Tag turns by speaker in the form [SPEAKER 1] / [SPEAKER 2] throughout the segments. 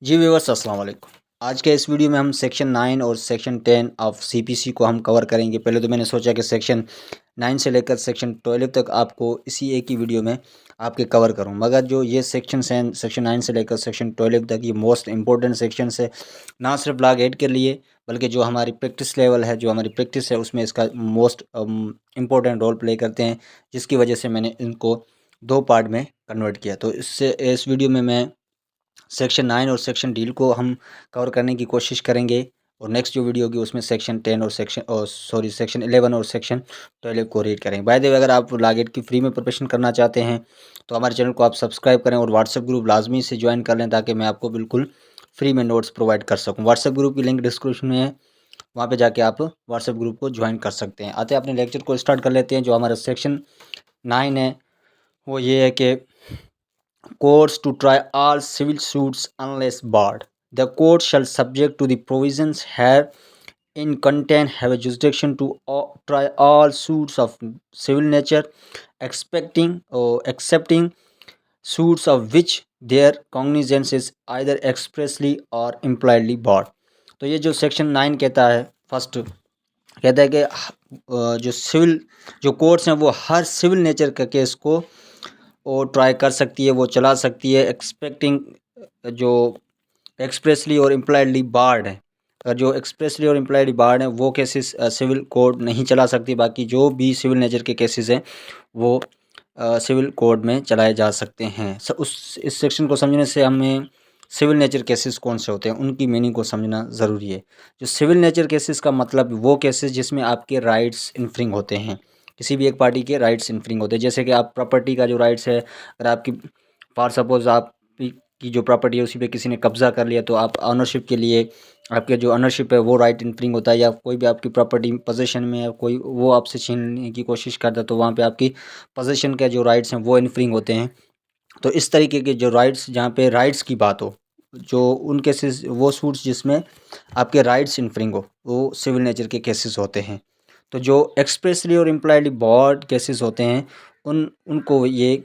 [SPEAKER 1] जी viewers अस्सलाम वालेकुम। आज के इस वीडियो में हम सेक्शन 9 और सेक्शन 10 ऑफ सीपीसी को हम कवर करेंगे। पहले तो मैंने सोचा कि सेक्शन 9 से लेकर सेक्शन 12 तक आपको इसी एक ही वीडियो में आपके कवर करूं, मगर जो ये सेक्शंस हैं सेक्शन 9 से लेकर सेक्शन 12 तक, ये मोस्ट इंपॉर्टेंट सेक्शंस है, ना सिर्फ लॉग 8 के लिए बल्कि जो हमारी प्रैक्टिस लेवल है, जो हमारी प्रैक्टिस है उसमें इसका मोस्ट इम्पोर्टेंट रोल प्ले करते हैं, जिसकी वजह से मैंने इनको दो पार्ट में कन्वर्ट किया। तो इससे इस वीडियो में मैं सेक्शन 9 और सेक्शन डील को हम कवर करने की कोशिश करेंगे, और नेक्स्ट जो वीडियो होगी उसमें सेक्शन 10 और सेक्शन 11 और सेक्शन 12 को रीड करेंगे। बाय द वे, अगर आप लागेट की फ्री में प्रिपरेशन करना चाहते हैं तो हमारे चैनल को आप सब्सक्राइब करें और व्हाट्सएप ग्रुप लाजमी से ज्वाइन कर लें, ताकि मैं आपको बिल्कुल फ्री में नोट्स प्रोवाइड कर सकूँ। व्हाट्सएप ग्रुप की लिंक डिस्क्रिप्शन में है, वहाँ पे जाके आप व्हाट्सएप ग्रुप को ज्वाइन कर सकते हैं। आते हैं अपने लेक्चर को स्टार्ट कर लेते हैं। जो हमारा सेक्शन 9 है वो ये है कि courts to try all civil suits unless barred. The court shall, subject to the provisions here in content, have a jurisdiction to try all suits of civil nature, expecting or accepting suits of which their cognizance is either expressly or impliedly barred. तो ये जो section 9 कहता है, first कहता है कि जो courts हैं वो हर सिविल नेचर का केस को वो ट्राई कर सकती है, वो चला सकती है, एक्सपेक्टिंग जो एक्सप्रेसली और इम्प्लाइडली बार्ड है। जो एक्सप्रेसली और इम्प्लाइडली बार्ड हैं वो केसेस सिविल कोर्ट नहीं चला सकती। बाकी जो भी सिविल नेचर के केसेस हैं वो सिविल कोर्ट में चलाए जा सकते हैं। इस सेक्शन को समझने से हमें सिविल नेचर केसेस कौन से होते हैं उनकी मीनिंग को समझना ज़रूरी है। जो सिविल नेचर केसेस का मतलब वो केसेस जिसमें आपके राइट्स इन्फ्रिंग होते हैं, किसी भी एक पार्टी के राइट्स इन्फ्रिंग होते हैं। जैसे कि आप प्रॉपर्टी का जो राइट्स है, अगर आपकी फॉर सपोज आप की जो प्रॉपर्टी है उसी पे किसी ने कब्जा कर लिया, तो आप ऑनरशिप के लिए आपके जो ऑनरशिप है वो राइट इन्फ्रिंग होता है। या कोई भी आपकी प्रॉपर्टी पोजीशन में है, कोई वो आपसे छीनने की कोशिश करता है, तो वहाँ पे आपकी पोजीशन के जो राइट्स हैं वो इन्फ्रिंग होते हैं। तो इस तरीके के जो राइट्स, जहाँ पे राइट्स की बात हो, जो उन केसेस, वो सूट्स जिसमें आपके राइट्स इन्फ्रिंग हो, वो सिविल नेचर के केसेस होते हैं। तो जो expressly or impliedly board cases होते हैं उनको ये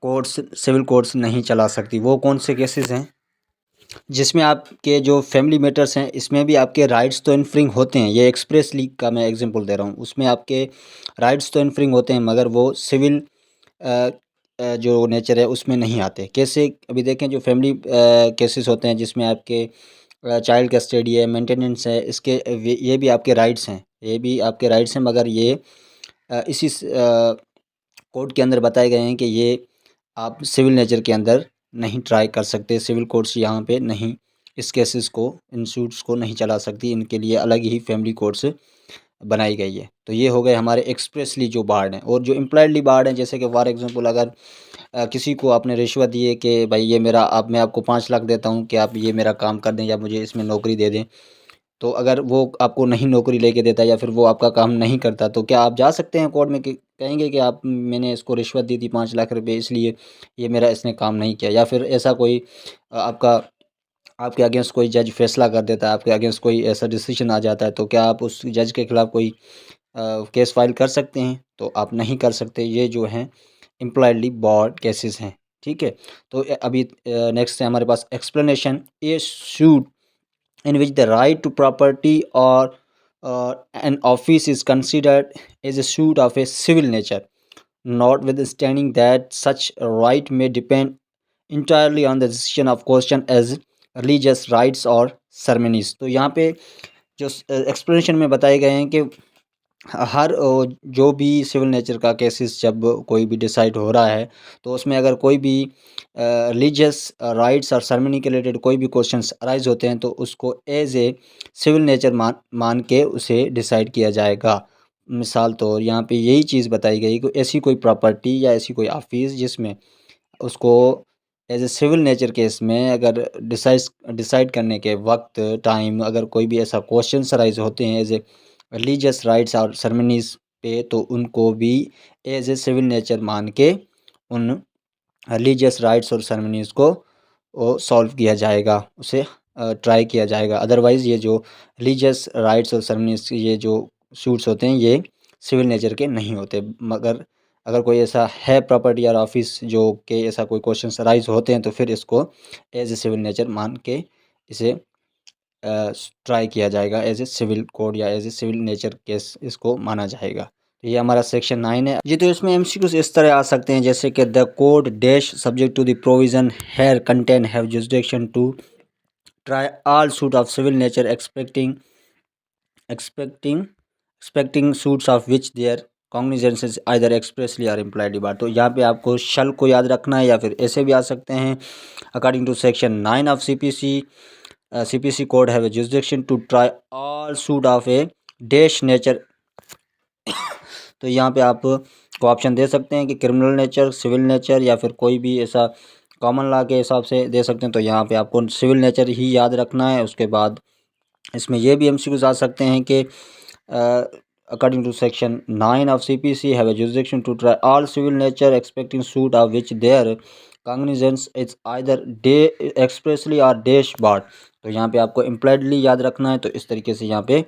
[SPEAKER 1] कोर्ट्स, सिविल कोर्ट्स नहीं चला सकती। वो कौन से केसेस हैं जिसमें आपके जो फैमिली मैटर्स हैं, इसमें भी आपके राइट्स तो इन्फ्रिंग होते हैं। ये एक्सप्रेसली का मैं एग्जांपल दे रहा हूँ, उसमें आपके राइट्स तो इन्फ्रिंग होते हैं, मगर वो सिविल जो नेचर है उसमें नहीं आते। कैसे, अभी देखें, जो फैमिली केसेस होते हैं जिसमें आपके चाइल्ड कस्टडी है, मेंटेनेंस है, ये भी आपके राइट्स हैं, ये भी आपके राइट्स हैं, मगर ये इसी कोर्ट के अंदर बताए गए हैं कि ये आप सिविल नेचर के अंदर नहीं ट्राई कर सकते। सिविल कोर्ट्स यहाँ पे नहीं, इस केसेस को, इन सूट्स को नहीं चला सकती। इनके लिए अलग ही फैमिली कोर्ट्स बनाई गई है। तो ये हो गए हमारे एक्सप्रेसली जो बार्ड हैं। और जो इम्प्लाइडली बार्ड हैं, जैसे कि फॉर एग्जांपल, अगर किसी को आपने रिश्वत दी है कि भाई ये मेरा, अब मैं आपको 5 लाख देता हूँ कि आप ये मेरा काम कर दें या मुझे इसमें नौकरी दे दें, तो अगर वो आपको नहीं नौकरी लेके देता या फिर वो आपका काम नहीं करता, तो क्या आप जा सकते हैं कोर्ट में कि कहेंगे कि आप, मैंने इसको रिश्वत दी थी 5 लाख रुपए, इसलिए ये मेरा इसने काम नहीं किया? या फिर ऐसा कोई आपका, आपके अगेंस्ट कोई जज फैसला कर देता है, आपके अगेंस्ट कोई ऐसा डिसीजन आ जाता है, तो क्या आप उस जज के खिलाफ कोई केस फाइल कर सकते हैं? तो आप नहीं कर सकते। ये जो हैं इम्प्लॉयडली बॉर्ड केसेस हैं, ठीक है। तो अभी नेक्स्ट है हमारे पास explanation. A suit in which the right to property or an office is considered as a suit of a civil nature, notwithstanding that such a right may depend entirely on the decision of question as religious rights or ceremonies। तो यहाँ पे जो explanation में बताए गए हैं कि हर जो भी सिविल नेचर का केसेस जब कोई भी डिसाइड हो रहा है, तो उसमें अगर कोई भी रिलीजियस राइट्स और सेरेमनी के रिलेटेड कोई भी क्वेश्चंस अराइज होते हैं, तो उसको एज ए सिविल नेचर मान के उसे डिसाइड किया जाएगा। मिसाल तौर यहाँ पे यही चीज़ बताई गई कि ऐसी कोई प्रॉपर्टी या ऐसी कोई ऑफिस जिसमें उसको as a civil nature case में अगर डिसाइड करने के वक्त, टाइम, अगर कोई भी ऐसा क्वेश्चन अराइज होते हैं एज ए रिलीजियस राइट्स और सेरेमनीज पे, तो उनको भी एज ए सिविल नेचर मान के उन रिलीजियस राइट्स और सेरेमनीज को वो सॉल्व किया जाएगा, उसे ट्राई किया जाएगा। अदरवाइज़ ये जो रिलीजियस राइट्स और सेरेमनीज, ये जो सूट्स होते हैं, ये सिविल नेचर के नहीं होते। मगर अगर कोई ऐसा है प्रॉपर्टी या ऑफिस जो कि ऐसा कोई क्वेश्चन राइज होते हैं तो फिर इसको एज ए सिविल नेचर मान के इसे ट्राई किया जाएगा, एज ए सिविल कोड या as a civil nature case इसको माना जाएगा। तो ये हमारा सेक्शन 9 है जी। तो इसमें एमसीक्यूज इस तरह आ सकते हैं जैसे कि the code dash subject to the provision here contain have jurisdiction to try all suit of civil nature expecting suits of which their cognizance either expressly or impliedly barred. तो यहाँ पे आपको शल को याद रखना है, या फिर ऐसे भी आ सकते हैं according to section 9 of CPC code have a jurisdiction to try all suit of a dash nature. तो यहाँ पे आप को ऑप्शन दे सकते हैं कि क्रिमिनल नेचर, सिविल नेचर, या फिर कोई भी ऐसा कॉमन लॉ के हिसाब से दे सकते हैं। तो यहाँ पे आपको सिविल नेचर ही याद रखना है। उसके बाद इसमें ये भी एमसीक्यूज आ सकते हैं कि according to section 9 of CPC have a jurisdiction to try all civil nature expecting suit of which their cognizance is either expressly or dash barred। तो यहाँ पे आपको impliedly याद रखना है। तो इस तरीके से यहाँ पे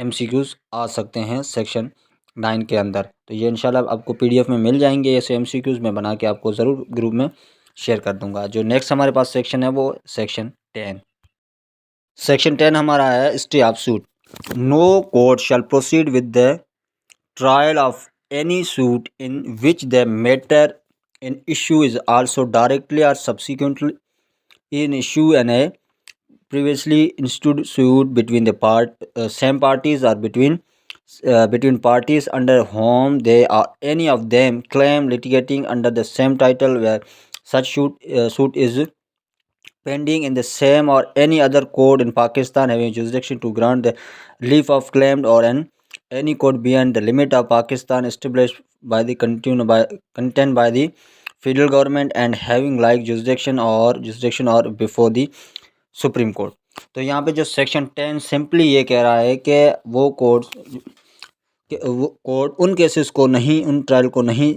[SPEAKER 1] MCQs आ सकते हैं सेक्शन 9 के अंदर। तो ये इंशाल्लाह आपको PDF में मिल जाएंगे। ऐसे MCQs मैं बना के आपको ज़रूर ग्रुप में शेयर कर दूंगा। जो नेक्स्ट हमारे पास सेक्शन है वो सेक्शन 10। सेक्शन 10 हमारा है stay of suit. No court shall proceed with the trial of any suit in which the matter in issue is also directly or subsequently in issue and a previously instituted suit between the same parties or between parties under whom they are any of them claim litigating under the same title where such suit is pending in the same or any other court in Pakistan having jurisdiction to grant the relief of claim or any court beyond the limit of Pakistan established by the content by the federal government and having like jurisdiction or before the supreme court. तो यहाँ पे जो section 10 simply ये कह रहा है कि वो कोर्ट उन केसेस को नहीं, उन ट्रायल को नहीं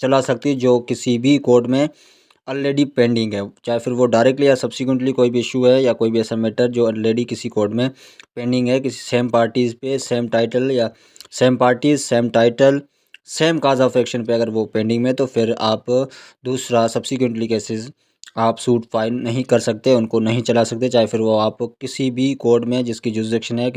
[SPEAKER 1] चला सकती जो किसी भी कोर्ट में ऑलरेडी पेंडिंग है, चाहे फिर वो डायरेक्टली या सब्सिक्वेंटली कोई भी इशू है या कोई भी ऐसा मैटर जो ऑलरेडी किसी कोर्ट में पेंडिंग है, किसी सेम पार्टीज़ पे सेम टाइटल या same parties same title same cause of action पे अगर वो पेंडिंग में, तो फिर आप दूसरा सब्सिक्वेंटली केसेस आप सूट फाइल नहीं कर सकते, उनको नहीं चला सकते, चाहे फिर वो आप किसी भी कोर्ट में जिसकी जुरिसडिक्शन है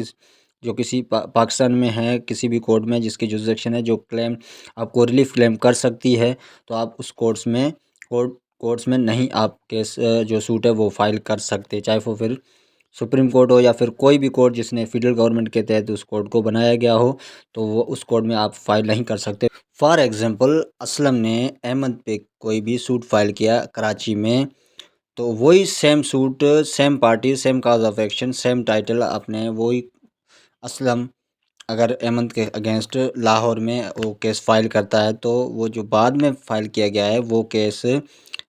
[SPEAKER 1] जो किसी पाकिस्तान में है, किसी भी कोर्ट में जिसकी जुरिसडिक्शन है जो क्लेम आपको रिलीफ क्लेम कर सकती है, तो आप उस कोर्ट्स में नहीं आप केस जो सूट है वो फाइल कर सकते, चाहे वो फिर सुप्रीम कोर्ट हो या फिर कोई भी कोर्ट जिसने फेडरल गवर्नमेंट के तहत उस कोर्ट को बनाया गया हो, तो वो उस कोर्ट में आप फाइल नहीं कर सकते। फॉर एग्जांपल असलम ने अहमद पे कोई भी सूट फाइल किया कराची में, तो वही same suit same party same cause of action same title अपने वही असलम अगर अहमद के अगेंस्ट लाहौर में वो केस फाइल करता है, तो वो जो बाद में फ़ाइल किया गया है वो केस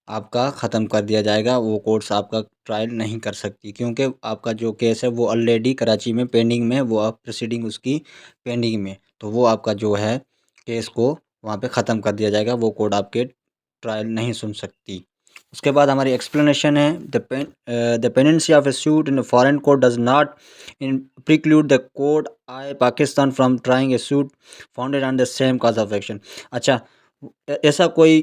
[SPEAKER 1] आपका ख़त्म कर दिया जाएगा, वो कोर्ट्स आपका ट्रायल नहीं कर सकती, क्योंकि आपका जो केस है वो ऑलरेडी कराची में पेंडिंग में, वो आप प्रोसीडिंग उसकी पेंडिंग में, तो वो आपका जो है केस को वहाँ पे ख़त्म कर दिया जाएगा, वो कोर्ट आपके ट्रायल नहीं सुन सकती। उसके बाद हमारी एक्सप्लेनेशन है the pendency of a suit in foreign court does not in preclude the court I Pakistan from trying a suit founded on the same cause of action. अच्छा, ऐसा कोई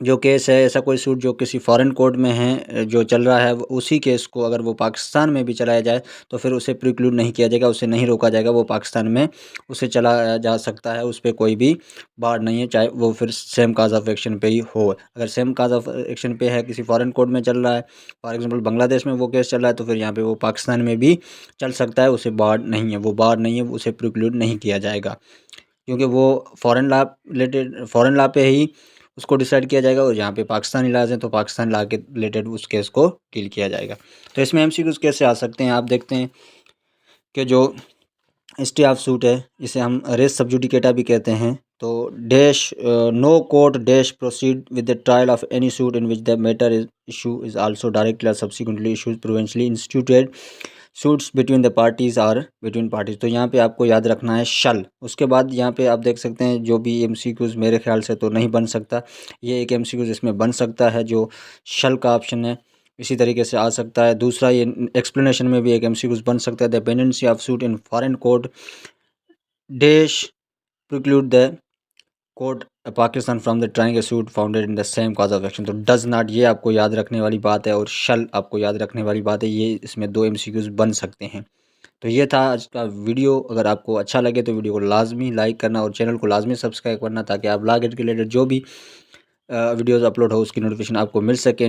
[SPEAKER 1] जो केस है, ऐसा कोई सूट जो किसी फॉरेन कोर्ट में है जो चल रहा है, उसी केस को अगर वो पाकिस्तान में भी चलाया जाए तो फिर उसे प्रिक्लूड नहीं किया जाएगा, उसे नहीं रोका जाएगा, वो पाकिस्तान में उसे चलाया जा सकता है, उस पर कोई भी बार नहीं है, चाहे वो फिर सेम काज ऑफ एक्शन पे ही हो। अगर सेम काज ऑफ एक्शन पे है, किसी फॉरेन कोर्ट में चल रहा है, फॉर एग्जाम्पल बांग्लादेश में वो केस चल रहा है, तो फिर यहाँ पर वो पाकिस्तान में भी चल सकता है, उसे बार नहीं है, वो बार नहीं है, उसे प्रिक्लूड नहीं किया जाएगा, क्योंकि वो फॉरेन लॉ पे ही उसको डिसाइड किया जाएगा, और यहाँ पे पाकिस्तानी लाज हैं तो पाकिस्तानी लॉ के रिलेटेड उस केस को डील किया जाएगा। तो इसमें एमसीक्यूज कैसे आ सकते हैं, आप देखते हैं कि जो स्टे ऑफ सूट है इसे हम रेस सब जुडिकेटा भी कहते हैं। तो dash no court dash proceed with the trial of any suit in which the matter issue is also directly और subsequently issues provincially instituted suits between the parties or between parties. तो यहाँ पे आपको याद रखना है शल। उसके बाद यहाँ पे आप देख सकते हैं जो भी एमसीक्यूज़ मेरे ख्याल से तो नहीं बन सकता, ये एक एमसीक्यूज़ इसमें बन सकता है जो शल का ऑप्शन है, इसी तरीके से आ सकता है। दूसरा ये एक्सप्लेनेशन में भी एक एमसीक्यूज़ बन सकता है the pendency of suit in foreign court dash preclude the court Pakistan from the trying a suit founded in the same cause of action. तो डज नॉट ये आपको याद रखने वाली बात है और शल आपको याद रखने वाली बात है। ये इसमें 2 MCQs बन सकते हैं। तो ये था आज का वीडियो। अगर आपको अच्छा लगे तो वीडियो को लाजमी लाइक करना और चैनल को लाजमी सब्सक्राइब करना, ताकि आप लॉ गेट के रिलेटेड जो भी वीडियोज़ अपलोड हो उसकी नोटिफिकेशन आपको मिल सके।